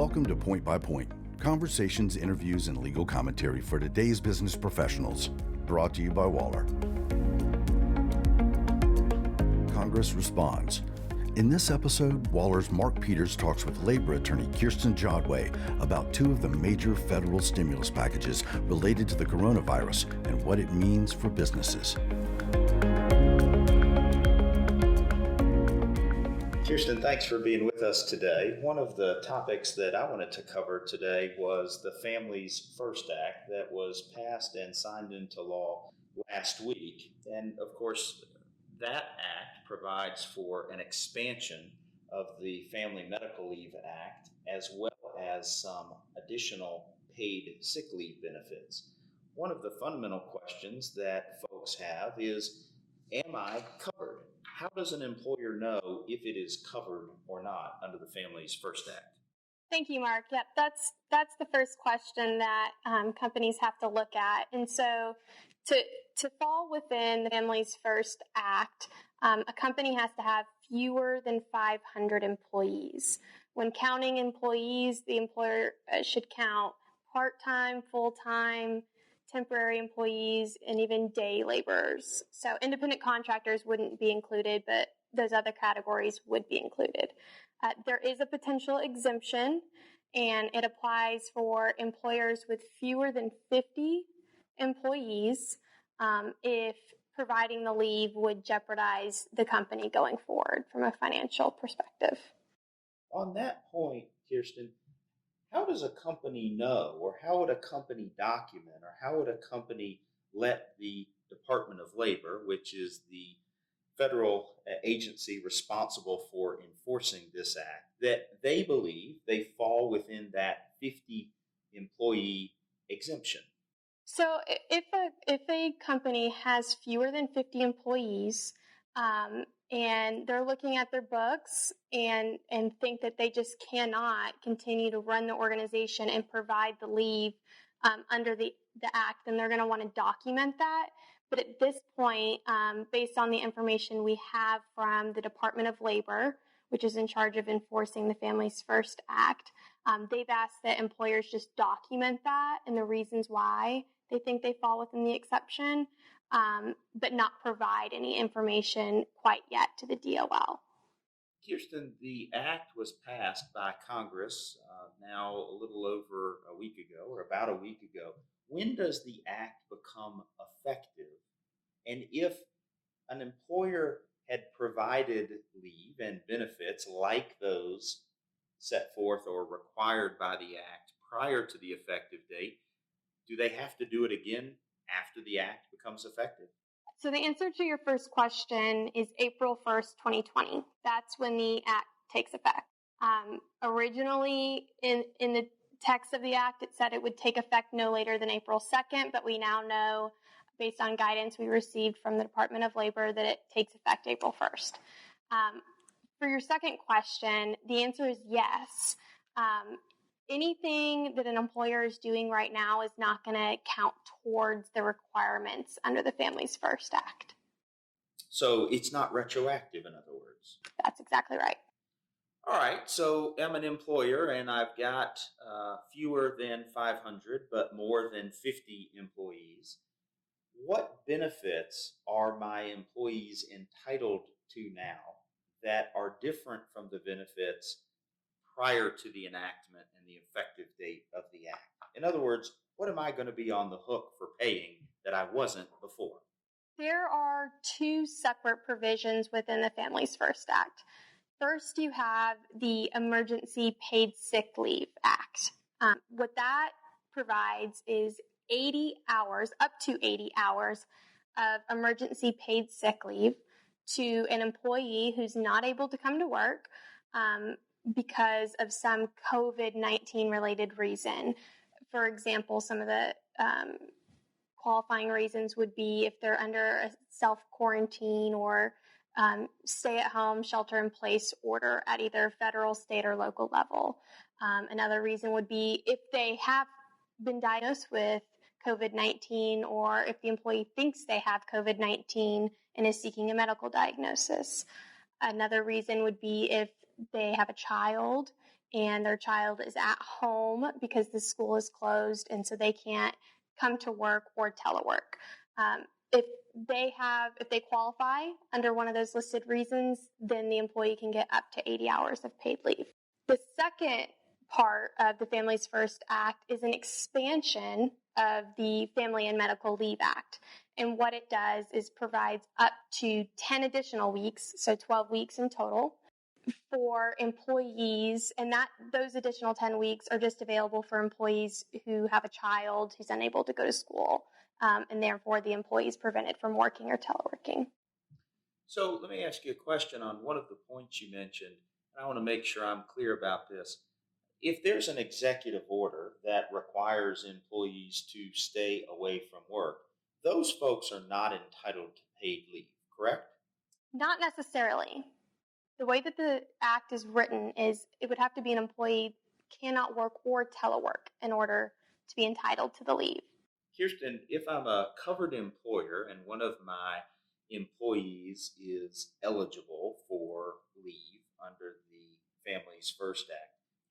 Welcome to Point by Point, conversations, interviews, and legal commentary for today's business professionals, brought to you by Waller. Congress responds. In this episode, Waller's Mark Peters talks with labor attorney Kierstin Jodway about two of the major federal stimulus packages related to the coronavirus and what it means for businesses. Kierstin, thanks for being with us today. One of the topics that I wanted to cover today was the Families First Act that was passed and signed into law last week. And of course, that act provides for an expansion of the Family Medical Leave Act, as well as some additional paid sick leave benefits. One of the fundamental questions that folks have is, am I covered? How does an employer know if it is covered or not under the Families First Act? Thank you, Mark. Yep, that's the first question that companies have to look at. And so to fall within the Families First Act, a company has to have fewer than 500 employees. When counting employees, the employer should count part-time, full-time, temporary employees, and even day laborers. So independent contractors wouldn't be included, but those other categories would be included. There is a potential exemption, and it applies for employers with fewer than 50 employees if providing the leave would jeopardize the company going forward from a financial perspective. On that point, Kierstin, how does a company know, or how would a company document, or how would a company let the Department of Labor, which is the federal agency responsible for enforcing this act, that they believe they fall within that 50 employee exemption? So if a company has fewer than 50 employees, and they're looking at their books and think that they just cannot continue to run the organization and provide the leave under the act, then they're going to want to document that. But at this point, based on the information we have from the Department of Labor, which is in charge of enforcing the Families First Act, they've asked that employers just document that and the reasons why they think they fall within the exception, but not provide any information quite yet to the DOL. Kierstin, the act was passed by Congress now a little over a week ago, or about a week ago. When does the act become effective? And if an employer had provided leave and benefits like those set forth or required by the act prior to the effective date, do they have to do it again after the act becomes effective? So the answer to your first question is April 1st, 2020. That's when the act takes effect. Originally, in the text of the act, it said it would take effect no later than April 2nd, but we now know, based on guidance we received from the Department of Labor, that it takes effect April 1st. For your second question, the answer is yes. Anything that an employer is doing right now is not going to count towards the requirements under the Families First Act. So it's not retroactive, in other words. That's exactly right. All right, so I'm an employer and I've got fewer than 500 but more than 50 employees. What benefits are my employees entitled to now that are different from the benefits prior to the enactment and the effective date of the act? In other words, what am I going to be on the hook for paying that I wasn't before? There are two separate provisions within the Families First Act. First, you have the Emergency Paid Sick Leave Act. What that provides is 80 hours, up to 80 hours of emergency paid sick leave to an employee who's not able to come to work because of some COVID-19 related reason. For example, some of the qualifying reasons would be if they're under a self-quarantine or stay-at-home, shelter-in-place order at either federal, state, or local level. Another reason would be if they have been diagnosed with COVID-19 or if the employee thinks they have COVID-19 and is seeking a medical diagnosis. Another reason would be if they have a child and their child is at home because the school is closed and so they can't come to work or telework. If they qualify under one of those listed reasons, then the employee can get up to 80 hours of paid leave. The second part of the Families First Act is an expansion of the Family and Medical Leave Act. And what it does is provides up to 10 additional weeks, so 12 weeks in total, for employees, and those additional 10 weeks are just available for employees who have a child who's unable to go to school, and therefore the employee is prevented from working or teleworking. So let me ask you a question on one of the points you mentioned, and I want to make sure I'm clear about this. If there's an executive order that requires employees to stay away from work, those folks are not entitled to paid leave, correct? Not necessarily. The way that the act is written is it would have to be an employee cannot work or telework in order to be entitled to the leave. Kirsten, if I'm a covered employer and one of my employees is eligible for leave under the Families First Act,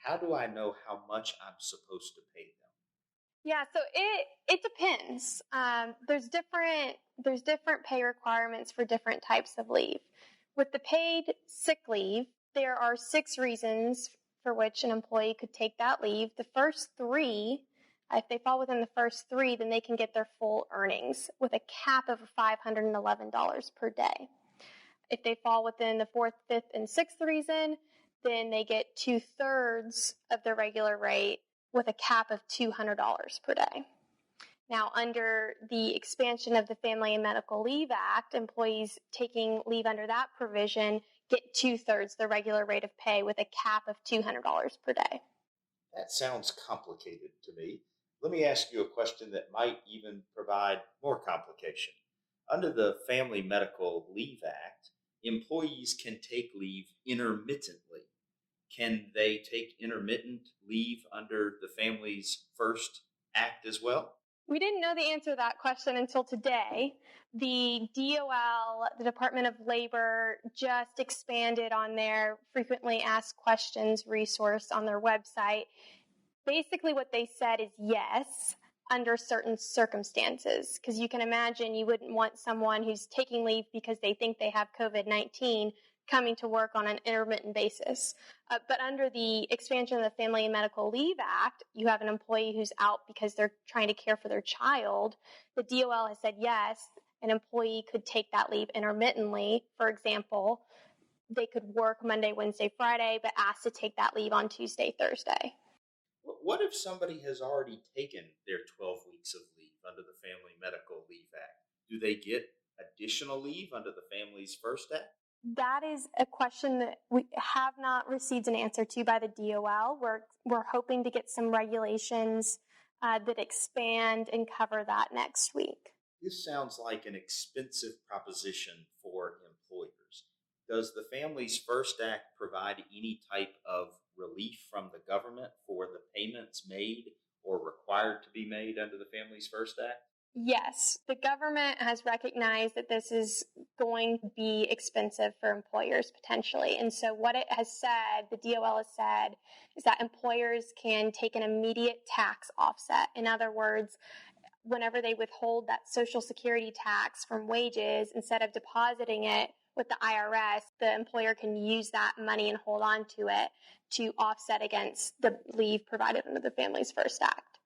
how do I know how much I'm supposed to pay them? Yeah, so it depends. There's different pay requirements for different types of leave. With the paid sick leave, there are 6 reasons for which an employee could take that leave. The first 3, if they fall within the first 3, then they can get their full earnings with a cap of $511 per day. If they fall within the 4th, 5th, and 6th reason, then they get 2/3 of their regular rate with a cap of $200 per day. Now, under the expansion of the Family and Medical Leave Act, employees taking leave under that provision get 2/3 the regular rate of pay with a cap of $200 per day. That sounds complicated to me. Let me ask you a question that might even provide more complication. Under the Family Medical Leave Act, employees can take leave intermittently. Can they take intermittent leave under the Families First Act as well? We didn't know the answer to that question until today. The DOL, the Department of Labor, just expanded on their frequently asked questions resource on their website. Basically, what they said is yes, under certain circumstances, because you can imagine you wouldn't want someone who's taking leave because they think they have COVID-19 coming to work on an intermittent basis. But under the expansion of the Family and Medical Leave Act, you have an employee who's out because they're trying to care for their child. The DOL has said yes, an employee could take that leave intermittently. For example, they could work Monday, Wednesday, Friday, but ask to take that leave on Tuesday, Thursday. What if somebody has already taken their 12 weeks of leave under the Family Medical Leave Act? Do they get additional leave under the Families First Act? That is a question that we have not received an answer to by the DOL. We're hoping to get some regulations that expand and cover that next week. This sounds like an expensive proposition for employers. Does the Families First Act provide any type of relief from the government for the payments made or required to be made under the Families First Act? Yes, the government has recognized that this is going to be expensive for employers potentially. And so what it has said, the DOL has said, is that employers can take an immediate tax offset. In other words, whenever they withhold that Social Security tax from wages, instead of depositing it with the IRS, the employer can use that money and hold on to it to offset against the leave provided under the Families First Act.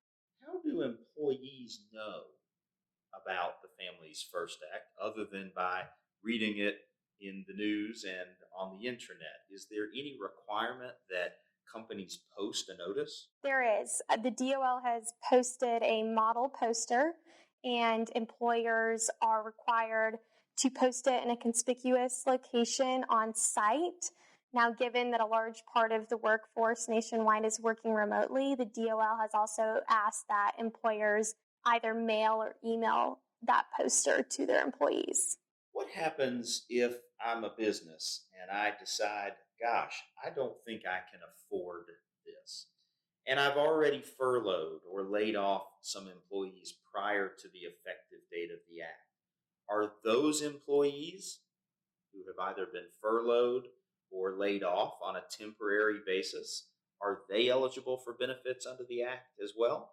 How do employees know about the Families First Act other than by reading it in the news and on the internet? Is there any requirement that companies post a notice? There is. The DOL has posted a model poster, and employers are required to post it in a conspicuous location on site. Now, given that a large part of the workforce nationwide is working remotely, the DOL has also asked that employers either mail or email that poster to their employees. What happens if I'm a business and I decide, gosh, I don't think I can afford this? And I've already furloughed or laid off some employees prior to the effective date of the act. Are those employees who have either been furloughed or laid off on a temporary basis, are they eligible for benefits under the Act as well?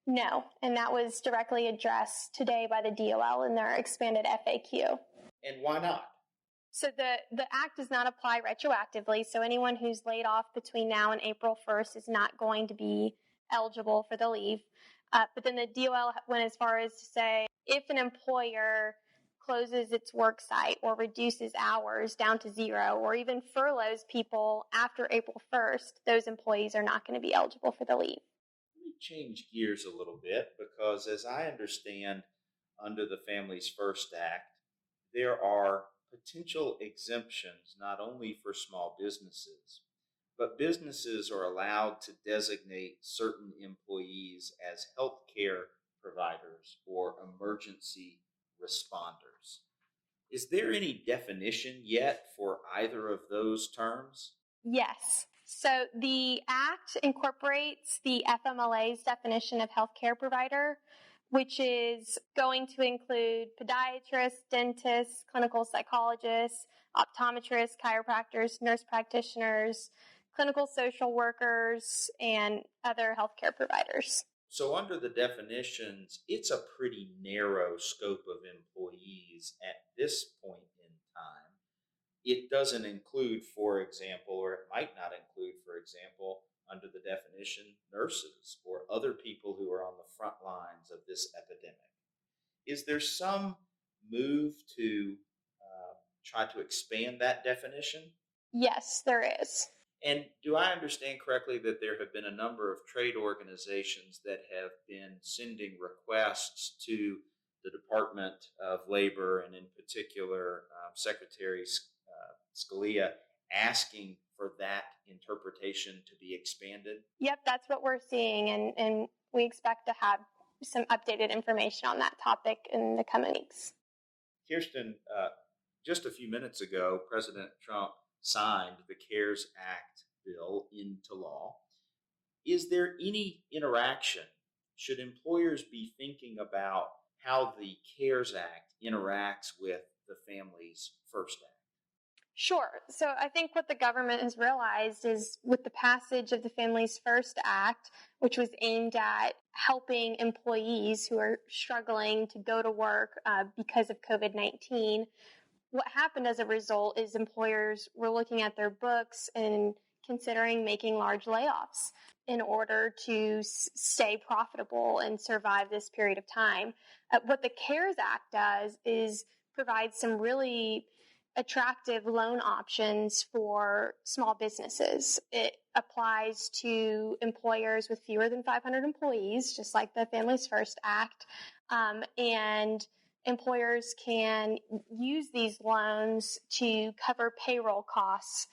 No, and that was directly addressed today by the DOL in their expanded FAQ. And why not? So the Act does not apply retroactively, so anyone who's laid off between now and April 1st is not going to be eligible for the leave. But then the DOL went as far as to say if an employer closes its work site or reduces hours down to 0 or even furloughs people after April 1st, those employees are not going to be eligible for the leave. Let me change gears a little bit because as I understand under the Families First Act, there are potential exemptions not only for small businesses, but businesses are allowed to designate certain employees as healthcare providers or emergency responders. Is there any definition yet for either of those terms? Yes. So the Act incorporates the FMLA's definition of healthcare provider, which is going to include podiatrists, dentists, clinical psychologists, optometrists, chiropractors, nurse practitioners, clinical social workers, and other healthcare providers. So under the definitions, it's a pretty narrow scope of employees at this point in time. It doesn't include, for example, or it might not include, for example, under the definition, nurses or other people who are on the front lines of this epidemic. Is there some move to try to expand that definition? Yes, there is. And do I understand correctly that there have been a number of trade organizations that have been sending requests to the Department of Labor and in particular Secretary Scalia asking for that interpretation to be expanded? Yep, that's what we're seeing, and we expect to have some updated information on that topic in the coming weeks. Kierstin, just a few minutes ago, President Trump signed the CARES Act bill into law. Is there any interaction? Should employers be thinking about how the CARES Act interacts with the Families First Act? Sure. So I think what the government has realized is with the passage of the Families First Act, which was aimed at helping employees who are struggling to go to work because of COVID-19, what happened as a result is employers were looking at their books and considering making large layoffs in order to stay profitable and survive this period of time. What the CARES Act does is provide some really attractive loan options for small businesses. It applies to employers with fewer than 500 employees, just like the Families First Act, and employers can use these loans to cover payroll costs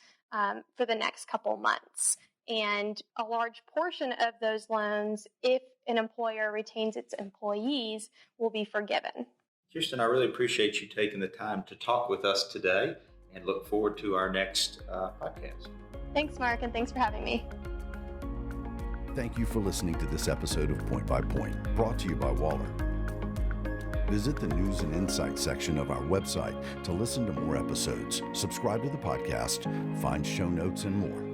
for the next couple months. And a large portion of those loans, if an employer retains its employees, will be forgiven. Kierstin, I really appreciate you taking the time to talk with us today and look forward to our next podcast. Thanks, Mark, and thanks for having me. Thank you for listening to this episode of Point by Point, brought to you by Waller. Visit the News and Insights section of our website to listen to more episodes, subscribe to the podcast, find show notes, and more.